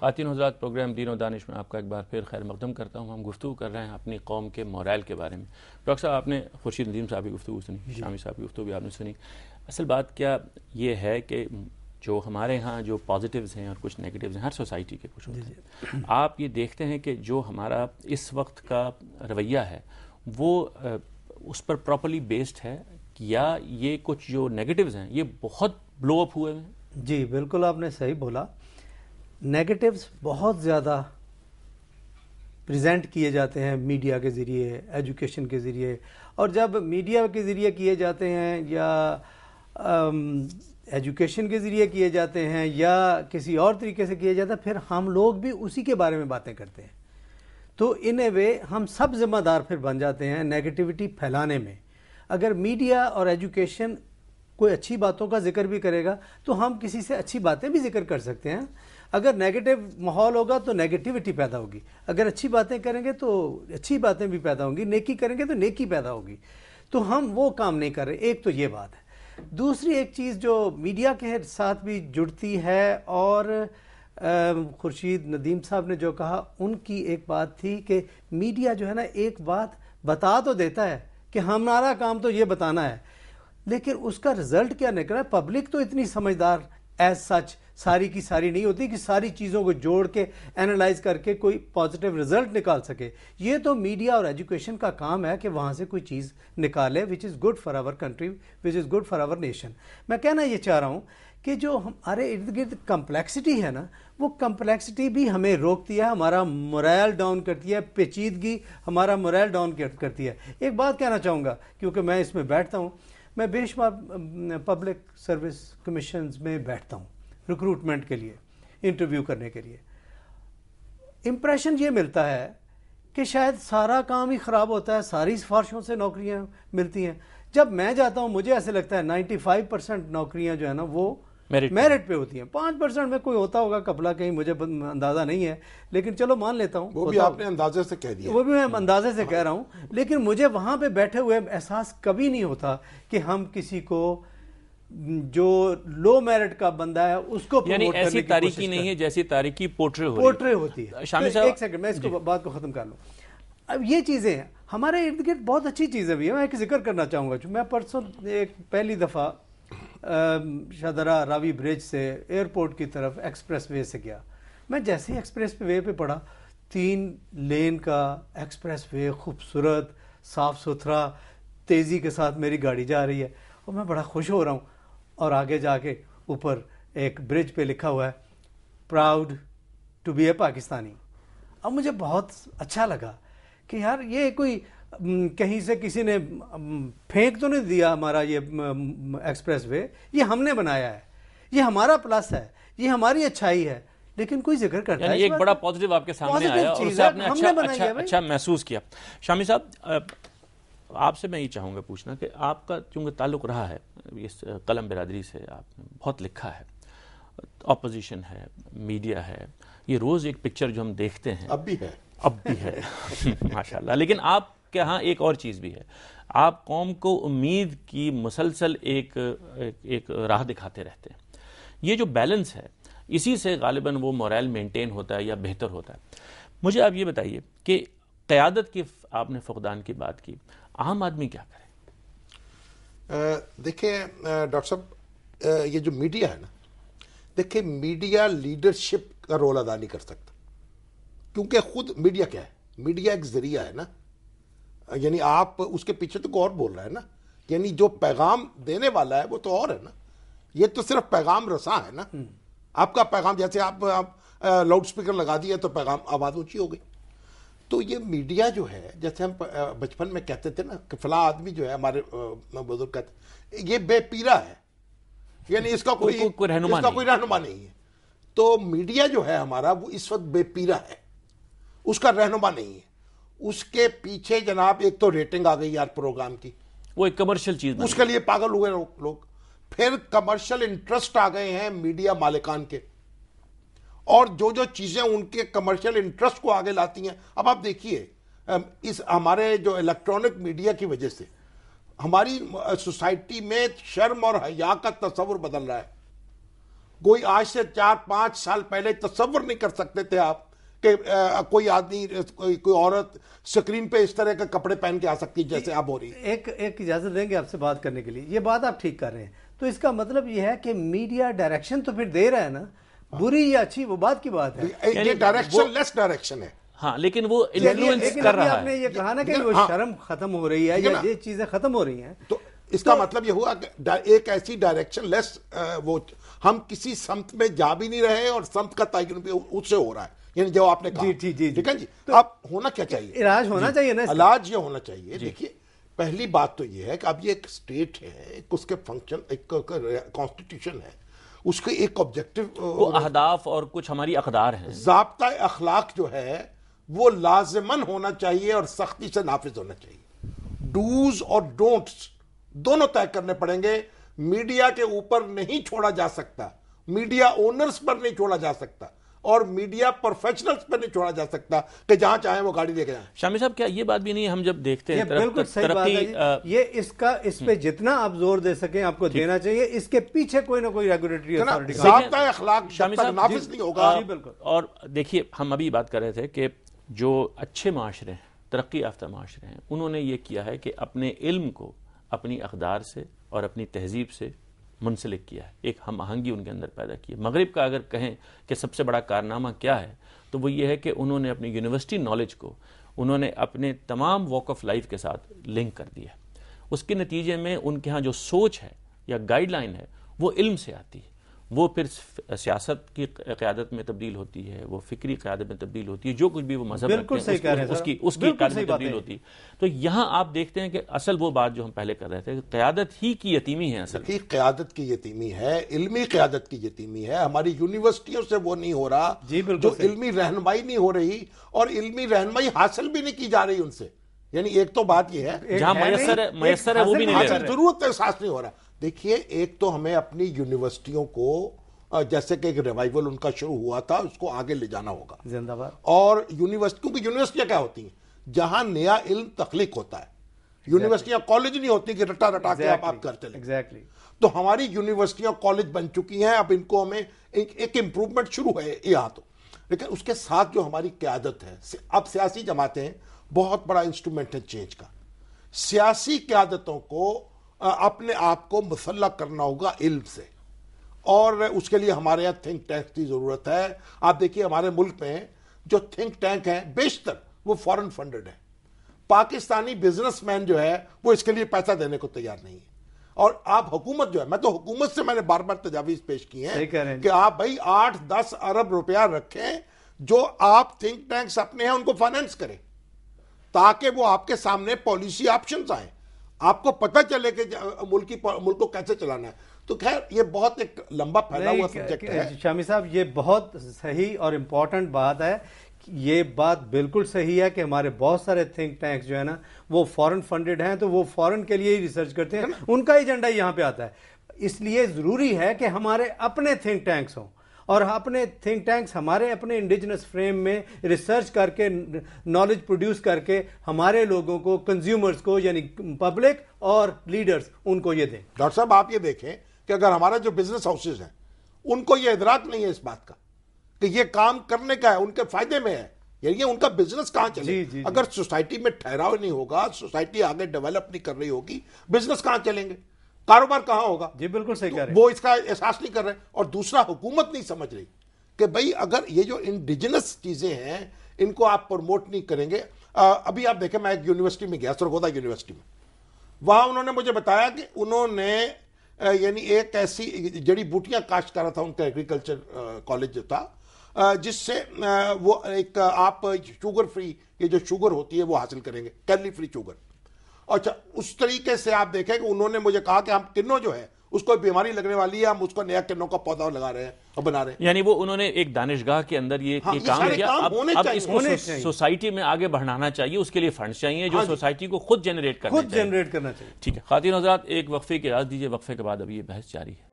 خواتین حضرات، پروگرام دین و دانش میں آپ کا ایک بار پھر خیر مقدم کرتا ہوں. ہم گفتگو کر رہے ہیں اپنی قوم کے مورائل کے بارے میں. ڈاکٹر صاحب، آپ نے خورشید ندیم صاحب کی گفتگو سنی، شامی صاحب کی گفتگو بھی آپ نے سنی. اصل بات کیا یہ ہے کہ جو ہمارے ہاں جو پازیٹیوز ہیں اور کچھ نیگیٹیوز ہیں، ہر سوسائٹی کے کچھ ہوتے ہیں. آپ یہ دیکھتے ہیں کہ جو ہمارا اس وقت کا رویہ ہے وہ اس پر پراپرلی بیسڈ ہے، یا یہ کچھ جو نیگیٹیوز ہیں یہ بہت بلو اپ ہوئے ہیں؟ جی بالکل، آپ نے صحیح بولا. نیگیٹیوز بہت زیادہ پریزنٹ کیے جاتے ہیں میڈیا کے ذریعے، ایجوکیشن کے ذریعے. اور جب میڈیا کے ذریعے کیے جاتے ہیں یا ایجوکیشن کے ذریعے کیے جاتے ہیں یا کسی اور طریقے سے کیے جاتے ہیں، پھر ہم لوگ بھی اسی کے بارے میں باتیں کرتے ہیں. تو ان اے وے ہم سب ذمہ دار پھر بن جاتے ہیں نیگیٹیوٹی پھیلانے میں. اگر میڈیا اور ایجوکیشن کوئی اچھی باتوں کا ذکر بھی کرے گا تو ہم کسی سے اچھی باتیں بھی ذکر کر سکتے ہیں. اگر نیگیٹو ماحول ہوگا تو نیگیٹیوٹی پیدا ہوگی، اگر اچھی باتیں کریں گے تو اچھی باتیں بھی پیدا ہوں گی، نیکی کریں گے تو نیکی پیدا ہوگی. تو ہم وہ کام نہیں کر رہے. ایک تو یہ بات ہے. دوسری ایک چیز جو میڈیا کے ساتھ بھی جڑتی ہے، اور خورشید ندیم صاحب نے جو کہا ان کی ایک بات تھی کہ میڈیا جو ہے نا ایک بات بتا تو دیتا ہے کہ ہمارا کام تو یہ بتانا ہے، لیکن اس کا رزلٹ کیا نکلا ہے. پبلک تو اتنی سمجھدار ایز سچ ساری کی ساری نہیں ہوتی کہ ساری چیزوں کو جوڑ کے اینالائز کر کے کوئی پازیٹیو رزلٹ نکال سکے. یہ تو میڈیا اور ایجوکیشن کا کام ہے کہ وہاں سے کوئی چیز نکالے which is good for our country, which is good for our nation. میں کہنا یہ چاہ رہا ہوں کہ جو ہمارے ارد گرد کمپلیکسٹی ہے نا، وہ کمپلیکسٹی بھی ہمیں روکتی ہے، ہمارا مورائل ڈاؤن کرتی ہے. پیچیدگی ہمارا مورائل ڈاؤن کرتی ہے. ایک بات کہنا چاہوں گا کیونکہ میں اس میں بیٹھتا ہوں، میں بے شمار پبلک سروس کمیشنز میں بیٹھتا ہوں ریکروٹمنٹ کے لیے، انٹرویو کرنے کے لیے. امپریشن یہ ملتا ہے کہ شاید سارا کام ہی خراب ہوتا ہے، ساری سفارشوں سے نوکریاں ملتی ہیں. جب میں جاتا ہوں مجھے ایسے لگتا ہے 95% نوکریاں جو ہے نا وہ میرٹ پہ ہوتی ہیں. 5% میں کوئی ہوتا ہوگا کپڑا کہیں، مجھے اندازہ نہیں ہے، لیکن چلو مان لیتا ہوں. وہ بھی آپ نے اندازے سے کہہ دیا، وہ بھی میں اندازے سے کہہ رہا ہوں. لیکن مجھے وہاں پہ بیٹھے ہوئے احساس کبھی نہیں ہوتا کہ ہم کسی کو جو لو میرٹ کا بندہ ہے اس کو یعنی ایسی تاریکی نہیں ہے جیسی تاریکی پورٹرے ہوتی ہے. ایک سیکنڈ میں اس کو بات کو ختم کر لوں. اب یہ چیزیں ہیں ہمارے ارد گرد، بہت اچھی چیزیں بھی ہیں. میں ایک ذکر کرنا چاہوں گا. میں پرسوں ایک پہلی دفعہ شاہدرہ راوی برج سے ایئرپورٹ کی طرف ایکسپریس وے سے گیا. میں جیسے ہی ایکسپریس وے پہ پڑھا، 3 لین کا ایکسپریس وے، خوبصورت، صاف ستھرا، تیزی کے ساتھ میری گاڑی جا رہی ہے اور میں بڑا خوش ہو رہا ہوں. اور آگے جا کے اوپر ایک برج پہ لکھا ہوا ہے پراؤڈ ٹو بی اے پاکستانی. اب مجھے بہت اچھا لگا کہ یار یہ کوئی کہیں سے کسی نے پھینک تو نہیں دیا ہمارا یہ ایکسپریس وے، یہ ہم نے بنایا ہے، یہ ہمارا پلس ہے، یہ ہماری اچھائی ہے. لیکن کوئی ذکر کرتا ہے، یعنی ایک بڑا پازیٹیو آپ کے سامنے آیا اور اسے آپ نے اچھا محسوس کیا. شامی صاحب، آپ سے میں یہ چاہوں گا پوچھنا کہ آپ کا چونکہ تعلق رہا ہے اس قلم برادری سے، آپ نے بہت لکھا ہے، اپوزیشن ہے، میڈیا ہے، یہ روز ایک پکچر جو ہم دیکھتے ہیں اب بھی ہے ماشاءاللہ. لیکن آپ کے ہاں ایک اور چیز بھی ہے، آپ قوم کو امید کی مسلسل ایک راہ دکھاتے رہتے ہیں. یہ جو بیلنس ہے اسی سے غالباً وہ مورائل مینٹین ہوتا ہے یا بہتر ہوتا ہے. مجھے آپ یہ بتائیے کہ قیادت کی آپ نے فقدان کی بات کی، عام آدمی کیا کرے؟ دیکھیں ڈاکٹر صاحب، یہ جو میڈیا ہے نا، دیکھیں میڈیا لیڈرشپ کا رول ادا نہیں کر سکتا، کیونکہ خود میڈیا کیا ہے؟ میڈیا ایک ذریعہ ہے نا. یعنی آپ اس کے پیچھے تو اور بول رہے ہیں نا، یعنی جو پیغام دینے والا ہے وہ تو اور ہے نا. یہ تو صرف پیغام رساں ہے نا. آپ کا پیغام، جیسے آپ لاؤڈ سپیکر لگا دیا تو پیغام آواز اونچی ہو گئی. تو یہ میڈیا جو ہے، جیسے ہم بچپن میں کہتے تھے نا کہ فلاں آدمی جو ہے، ہمارے بزرگ کہتے یہ بے پیرا ہے، یعنی اس کا کوئی رہنما نہیں ہے. تو میڈیا جو ہے ہمارا وہ اس وقت بے پیرا ہے، اس کا رہنما نہیں ہے. اس کے پیچھے جناب ایک تو ریٹنگ آ گئی یار پروگرام کی، وہ ایک کمرشل چیز، اس کے لیے پاگل ہوئے لوگ. پھر کمرشل انٹرسٹ آ گئے ہیں میڈیا مالکان کے، اور جو چیزیں ان کے کمرشل انٹرسٹ کو آگے لاتی ہیں. اب آپ دیکھیے اس ہمارے جو الیکٹرانک میڈیا کی وجہ سے ہماری سوسائٹی میں شرم اور حیا کا تصور بدل رہا ہے. کوئی آج سے 4-5 سال پہلے تصور نہیں کر سکتے تھے آپ کہ کوئی آدمی کوئی عورت سکرین پہ اس طرح کے کپڑے پہن کے آ سکتی جیسے اب ہو رہی ہے. ایک اجازت دیں گے آپ سے بات کرنے کے لیے. یہ بات آپ ٹھیک کر رہے ہیں, تو اس کا مطلب یہ ہے کہ میڈیا ڈائریکشن تو پھر دے رہا ہے نا, بری یا اچھی وہ بات کی بات ہے. یہ ڈائریکشن لیس ڈائریکشن ہے. ہاں لیکن وہ انفلوئنس کر رہا ہے. آپ نے یہ کہا نا کہ وہ شرم ختم ہو رہی ہے, یہ چیزیں ختم ہو رہی ہیں, تو اس کا مطلب یہ ہوا کہ ایک ایسی ڈائریکشن لیس, وہ ہم کسی سمت میں جا بھی نہیں رہے اور سمت کا تعین بھی اس سے ہو رہا ہے. یعنی جو آپ نے کہا ٹھیک ہے جی. اب ہونا کیا چاہیے, علاج ہونا چاہیے نا, علاج یہ ہونا چاہیے. دیکھیے پہلی بات تو یہ ہے کہ اب یہ ایک اسٹیٹ ہے, اس کے فنکشن ایک کانسٹیٹیوشن ہے, اس کے ایک آبجیکٹو, وہ اہداف اور کچھ ہماری اقدار ہیں. ضابطہ اخلاق جو ہے وہ لازماً ہونا چاہیے اور سختی سے نافذ ہونا چاہیے. ڈوز اور ڈونٹس دونوں طے کرنے پڑیں گے. میڈیا کے اوپر نہیں چھوڑا جا سکتا, میڈیا اونرز پر نہیں چھوڑا جا سکتا, اور میڈیا پروفیشنلز پر نہیں چھوڑا جا سکتا کہ جہاں چاہیں وہ گاڑی لے کے جائیں. شامی صاحب کیا یہ بات بھی نہیں ہے, ہم جب دیکھتے ہیں بالکل صحیح بات ہے, یہ اس پہ جتنا آپ زور دے سکیں آپ کو دینا چاہیے. اس کے پیچھے کوئی نہ کوئی ریگولیٹری اتھارٹی, ضابطہ اخلاق جب تک نافذ نہیں ہوگا. اور دیکھیے ہم ابھی بات کر رہے تھے کہ جو اچھے معاشرے ہیں, ترقی یافتہ معاشرے ہیں, انہوں نے یہ کیا ہے کہ اپنے علم کو اپنی اقدار سے اور اپنی تہذیب سے منسلک کیا ہے, ایک ہم آہنگی ان کے اندر پیدا کی ہے. مغرب کا اگر کہیں کہ سب سے بڑا کارنامہ کیا ہے تو وہ یہ ہے کہ انہوں نے اپنی یونیورسٹی نالج کو انہوں نے اپنے تمام واک آف لائف کے ساتھ لنک کر دیا. اس کے نتیجے میں ان کے ہاں جو سوچ ہے یا گائیڈ لائن ہے وہ علم سے آتی ہے, وہ پھر سیاست کی قیادت میں تبدیل ہوتی ہے, وہ فکری قیادت میں تبدیل ہوتی ہے, جو کچھ بھی وہ مذہب رکھتے ہیں اس کی قیادت میں تبدیل ہوتی ہے. تو یہاں آپ دیکھتے ہیں کہ اصل وہ بات جو ہم پہلے کر رہے تھے, قیادت ہی کی یتیمی ہے. اصل قیادت کی یتیمی ہے, علمی قیادت کی یتیمی ہے. ہماری یونیورسٹیوں سے وہ نہیں ہو رہا, جو علمی رہنمائی نہیں ہو رہی, اور علمی رہنمائی حاصل بھی نہیں کی جا رہی ان سے. یعنی ایک تو بات یہ ہے جہاں میسر ہے وہ بھی نہیں لے رہے, ضرورت احساس نہیں ہو رہا. دیکھیے ایک تو ہمیں اپنی یونیورسٹیوں کو, جیسے کہ ایک ریوائیول ان کا شروع ہوا تھا, اس کو آگے لے جانا ہوگا. زندہ باد. اور یونیورسٹی, کیونکہ یونیورسٹیاں کیا ہوتی ہیں جہاں نیا علم تخلیق ہوتا ہے. یونیورسٹیاں کالج نہیں ہوتی کہ رٹا رٹا کے آپ کر چلیں. تو ہماری یونیورسٹیاں کالج بن چکی ہیں, اب ان کو ہمیں ایک امپروومنٹ شروع ہے یہاں تو. لیکن اس کے ساتھ جو ہماری قیادت ہے, اب سیاسی جماعتیں بہت بڑا انسٹرومنٹ ہے چینج کا. سیاسی قیادتوں کو اپنے آپ کو مسلح کرنا ہوگا علم سے, اور اس کے لیے ہمارے یہاں تھنک ٹینک کی ضرورت ہے. آپ دیکھیے ہمارے ملک میں جو تھنک ٹینک ہیں بیشتر وہ فورن فنڈڈ ہیں. پاکستانی بزنس مین جو ہے وہ اس کے لیے پیسہ دینے کو تیار نہیں ہے. اور آپ حکومت جو ہے, میں تو حکومت سے میں نے بار بار تجاویز پیش کی ہیں کہ آپ بھائی 8-10 ارب روپیہ رکھیں جو آپ تھنک ٹینکس اپنے ہیں ان کو فائنینس کریں, تاکہ وہ آپ کے سامنے پالیسی آپشنز آئیں, آپ کو پتہ چلے کہ ملک کو کیسے چلانا ہے. تو خیر یہ بہت ایک لمبا پھیلا ہوا سبجیکٹ ہے. شامی صاحب یہ بہت صحیح اور امپورٹنٹ بات ہے. یہ بات بالکل صحیح ہے کہ ہمارے بہت سارے تھنک ٹینکس جو ہے نا وہ فورن فنڈڈ ہیں, تو وہ فورن کے لیے ہی ریسرچ کرتے ہیں, ان کا ایجنڈا یہاں پہ آتا ہے. اس لیے ضروری ہے کہ ہمارے اپنے تھنک ٹینکس ہوں, اور اپنے تھنک ٹینکس ہمارے اپنے انڈیجنس فریم میں ریسرچ کر کے نالج پروڈیوس کر کے ہمارے لوگوں کو, کنزیومرز کو, یعنی پبلک اور لیڈرز, ان کو یہ دیں. ڈاکٹر صاحب آپ یہ دیکھیں کہ اگر ہمارا جو بزنس ہاؤسز ہیں ان کو یہ ادراک نہیں ہے اس بات کا کہ یہ کام کرنے کا ہے, ان کے فائدے میں ہے, یعنی ان کا بزنس کہاں چلے. اگر سوسائٹی میں ٹھہراؤ نہیں ہوگا, سوسائٹی آگے ڈیولپ نہیں کر رہی ہوگی, بزنس کہاں چلیں گے, کاروبار کہاں ہوگا. جی بالکل صحیح کہہ رہے ہیں. وہ اس کا احساس نہیں کر رہے. اور دوسرا حکومت نہیں سمجھ رہی کہ بھئی اگر یہ جو انڈیجنس چیزیں ہیں ان کو آپ پروموٹ نہیں کریں گے. ابھی آپ دیکھیں میں ایک یونیورسٹی میں گیا, سرگودا یونیورسٹی میں, وہاں انہوں نے مجھے بتایا کہ انہوں نے یعنی ایک ایسی جڑی بوٹیاں کاشت کرا تھا ان کا ایگریکلچر کالج جو تھا, جس سے وہ ایک آپ شوگر فری, یہ جو شوگر ہوتی ہے وہ حاصل کریں گے, کیلری فری شوگر. اچھا اس طریقے سے آپ دیکھیں کہ انہوں نے مجھے کہا کہ ہم کنو جو ہے اس کو بیماری لگنے والی ہے, ہم اس کو نیا کنوں کا پودا لگا رہے ہیں اور بنا رہے ہیں. یعنی وہ انہوں نے ایک دانشگاہ کے اندر یہ کام کیا. اب اس کو سوسائٹی میں آگے بڑھانا چاہیے, اس کے لیے فنڈز چاہیے جو سوسائٹی کو خود جنریٹ کرنا چاہیے. چاہیے. ٹھیک ہے خواتین حضرات, ایک وقفے کی اجازت دیجیے, وقفے کے بعد اب یہ بحث جاری ہے.